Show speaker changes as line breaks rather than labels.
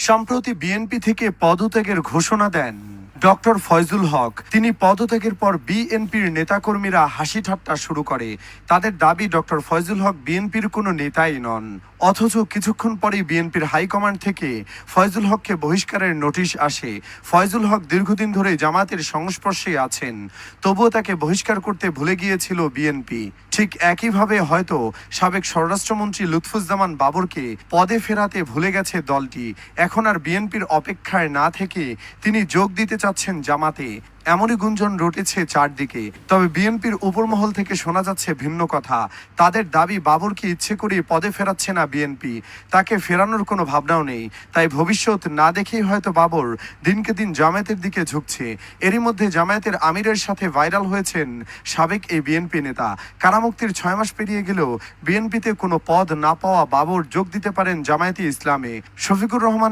সম্প্রতি বিএনপি থেকে পদত্যাগের ঘোষণা দেন ডক্টর ফয়জুল হক। তিনি পদত্যাগের পর বিএনপির নেতাকর্মীরা হাসি ঠাট্টা শুরু করে। তাদের দাবি ডক্টর ফয়জুল হক বিএনপির কোনো নেতাই নন। অথচ কিছুক্ষণ পরেই বিএনপির হাইকমান্ড থেকে ফয়জুল হককে বহিষ্কারের নোটিশ আসে। ফয়জুল হক দীর্ঘদিন ধরে জামায়াতের সংস্পর্শে আছেন, তবুও তাকে বহিষ্কার করতে ভুলে গিয়েছিল বিএনপি। ঠিক একইভাবে হয়তো সাবেক স্বরাষ্ট্রমন্ত্রী লুৎফুজ্জামান বাবরকে পদে ফেরাতে ভুলে গেছে দলটি। এখন আর বিএনপির অপেক্ষায় না থেকে তিনি যোগ দিতে চাচ্ছেন জামাতে, এমনই গুঞ্জন রটেছে চারদিকে। তবে বিএনপির উপরমহল থেকে শোনা যাচ্ছে ভিন্ন কথা। তাদের দাবি বাবরকে ইচ্ছে করে পদে ফেরাচ্ছে না বিএনপি, তাকে ফেরানোর কোনো ভাবনাও নেই। তাই ভবিষ্যৎ না দেখেই হয়তো বাবর দিনকে দিন জামায়াতের দিকে ঝুঁকছে। এরই মধ্যে জামায়াতের আমিরের সাথে ভাইরাল হয়েছেন সাবেক এই বিএনপি নেতা। কারামুক্তির 6 মাস পেরিয়ে গেলেও বিএনপিতে কোনো পদ না পাওয়া বাবর যোগ দিতে পারেন জামায়াতে ইসলামে। শফিকুর রহমানের